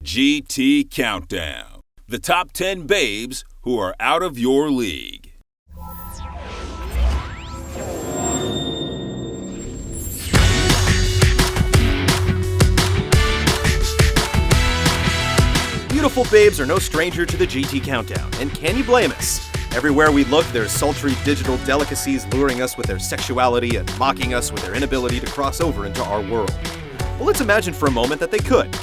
GT Countdown. The top 10 babes who are out of your league. Beautiful babes are no stranger to the GT Countdown, and can you blame us? Everywhere we look, there's sultry digital delicacies luring us with their sexuality and mocking us with their inability to cross over into our world. Well, let's imagine for a moment that they could.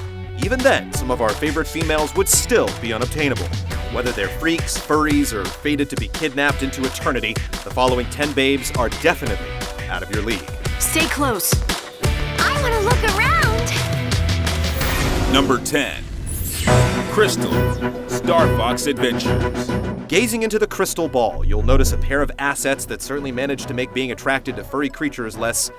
Even then, some of our favorite females would still be unobtainable. Whether they're freaks, furries, or fated to be kidnapped into eternity, the following 10 babes are definitely out of your league. Stay close. I want to look around. Number 10. Crystal, Star Fox Adventures. Gazing into the crystal ball, you'll notice a pair of assets that certainly manage to make being attracted to furry creatures less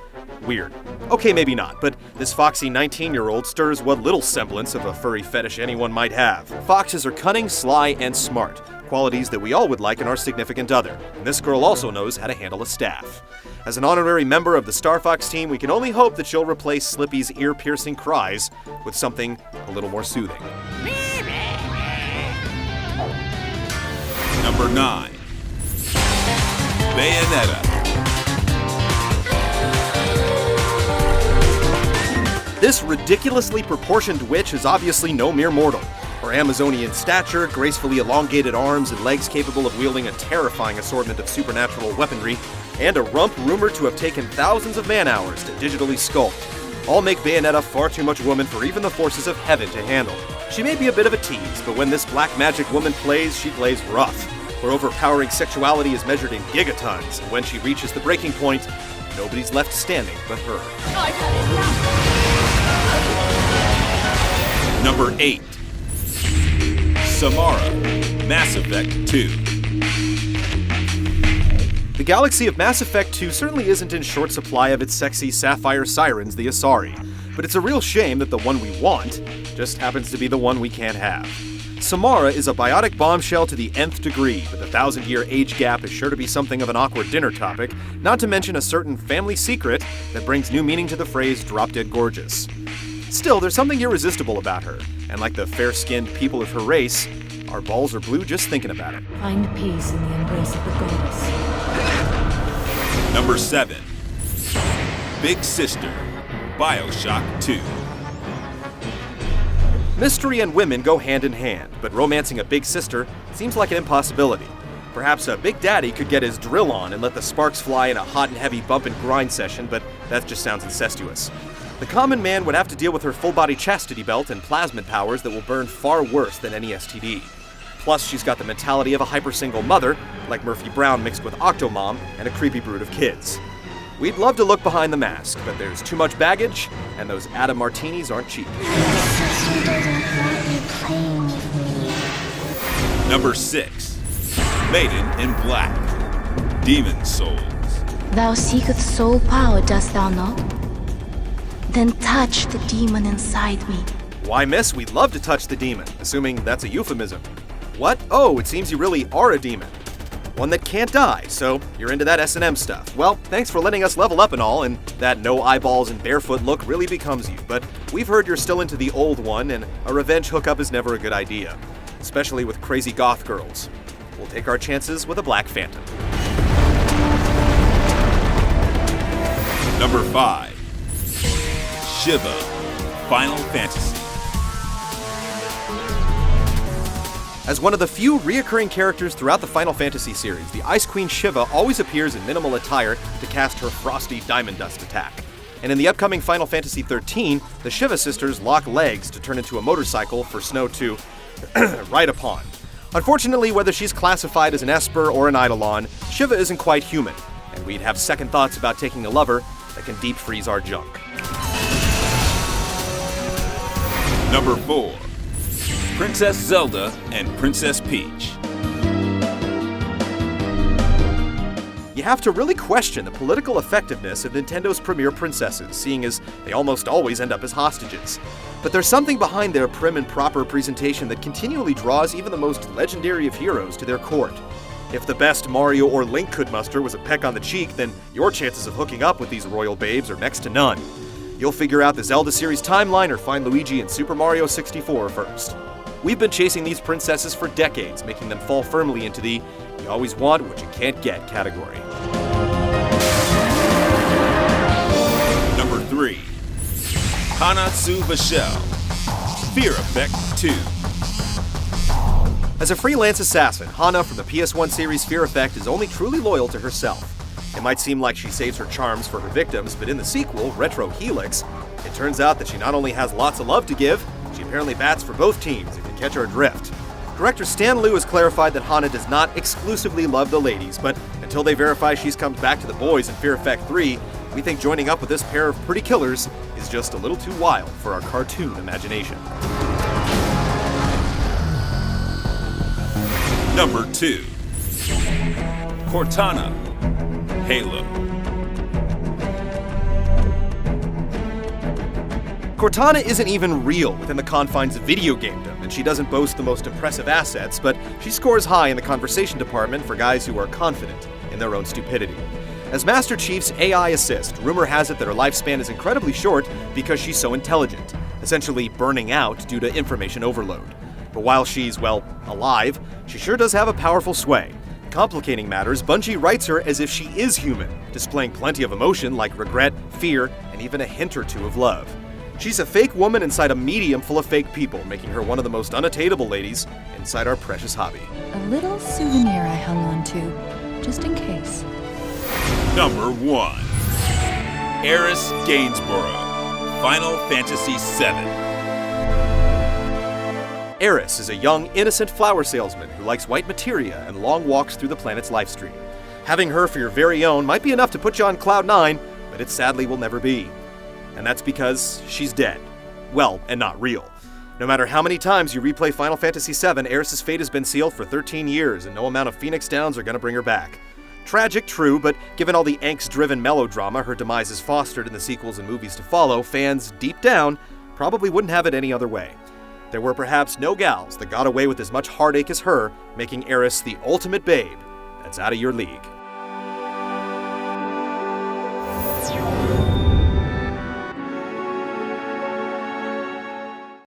weird. Okay, maybe not, but this foxy 19-year-old stirs what little semblance of a furry fetish anyone might have. Foxes are cunning, sly, and smart, qualities that we all would like in our significant other, and this girl also knows how to handle a staff. As an honorary member of the Star Fox team, we can only hope that she'll replace Slippy's ear-piercing cries with something a little more soothing. Number 9. Bayonetta. This ridiculously proportioned witch is obviously no mere mortal. Her Amazonian stature, gracefully elongated arms, and legs capable of wielding a terrifying assortment of supernatural weaponry, and a rump rumored to have taken thousands of man-hours to digitally sculpt, all make Bayonetta far too much woman for even the forces of heaven to handle. She may be a bit of a tease, but when this black magic woman plays, she plays rough. Her overpowering sexuality is measured in gigatons, and when she reaches the breaking point, nobody's left standing but her. Number 8. Samara, Mass Effect 2. The galaxy of Mass Effect 2 certainly isn't in short supply of its sexy sapphire sirens, the Asari, but it's a real shame that the one we want just happens to be the one we can't have. Samara is a biotic bombshell to the nth degree, but the 1,000-year age gap is sure to be something of an awkward dinner topic, not to mention a certain family secret that brings new meaning to the phrase drop-dead gorgeous. Still, there's something irresistible about her, and like the fair-skinned people of her race, our balls are blue just thinking about it. Find peace in the embrace of the goddess. Number 7. Big Sister, BioShock 2. Mystery and women go hand in hand, but romancing a big sister seems like an impossibility. Perhaps a big daddy could get his drill on and let the sparks fly in a hot and heavy bump and grind session, but that just sounds incestuous. The common man would have to deal with her full-body chastity belt and plasmid powers that will burn far worse than any STD. Plus, she's got the mentality of a hyper-single mother, like Murphy Brown mixed with Octomom and a creepy brood of kids. We'd love to look behind the mask, but there's too much baggage, and those Adam martinis aren't cheap. Number 6. Maiden in Black, Demon Souls. Thou seekest soul power, dost thou not? Then touch the demon inside me. Why, miss, we'd love to touch the demon, assuming that's a euphemism. What? Oh, it seems you really are a demon. One that can't die, so you're into that S&M stuff. Well, thanks for letting us level up and all, and that no eyeballs and barefoot look really becomes you, but we've heard you're still into the old one, and a revenge hookup is never a good idea, especially with crazy goth girls. We'll take our chances with a Black Phantom. Number 5. Shiva, Final Fantasy. As one of the few reoccurring characters throughout the Final Fantasy series, the Ice Queen Shiva always appears in minimal attire to cast her frosty diamond dust attack. And in the upcoming Final Fantasy XIII, the Shiva sisters lock legs to turn into a motorcycle for Snow to ride upon. Unfortunately, whether she's classified as an Esper or an Eidolon, Shiva isn't quite human, and we'd have second thoughts about taking a lover that can deep freeze our junk. Number 4. Princess Zelda and Princess Peach. You have to really question the political effectiveness of Nintendo's premier princesses, seeing as they almost always end up as hostages. But there's something behind their prim and proper presentation that continually draws even the most legendary of heroes to their court. If the best Mario or Link could muster was a peck on the cheek, then your chances of hooking up with these royal babes are next to none. You'll figure out the Zelda series timeline or find Luigi in Super Mario 64 first. We've been chasing these princesses for decades, making them fall firmly into the "you always want what you can't get" category. Number 3. Hanatsu Vachel, Fear Effect 2. As a freelance assassin, Hana from the PS1 series Fear Effect is only truly loyal to herself. It might seem like she saves her charms for her victims, but in the sequel, Retro Helix, it turns out that she not only has lots of love to give, she apparently bats for both teams, if you catch her adrift. Director Stan Liu has clarified that Hana does not exclusively love the ladies, but until they verify she's come back to the boys in Fear Effect 3, we think joining up with this pair of pretty killers is just a little too wild for our cartoon imagination. Number 2. Cortana, Halo. Cortana isn't even real within the confines of video gamedom, and she doesn't boast the most impressive assets, but she scores high in the conversation department for guys who are confident in their own stupidity. As Master Chief's AI assist, rumor has it that her lifespan is incredibly short because she's so intelligent, essentially burning out due to information overload. But while she's, well, alive, she sure does have a powerful sway. Complicating matters, Bungie writes her as if she is human, displaying plenty of emotion like regret, fear, and even a hint or two of love. She's a fake woman inside a medium full of fake people, making her one of the most unattainable ladies inside our precious hobby. A little souvenir I hung on to, just in case. Number 1. Eris Gainsborough, Final Fantasy VII. Eris is a young, innocent flower salesman who likes white materia and long walks through the planet's lifestream. Having her for your very own might be enough to put you on cloud 9, but it sadly will never be. And that's because she's dead. Well, and not real. No matter how many times you replay Final Fantasy VII, Eris's fate has been sealed for 13 years, and no amount of Phoenix Downs are going to bring her back. Tragic, true, but given all the angst-driven melodrama her demise has fostered in the sequels and movies to follow, fans, deep down, probably wouldn't have it any other way. There were perhaps no gals that got away with as much heartache as her, making Eris the ultimate babe that's out of your league.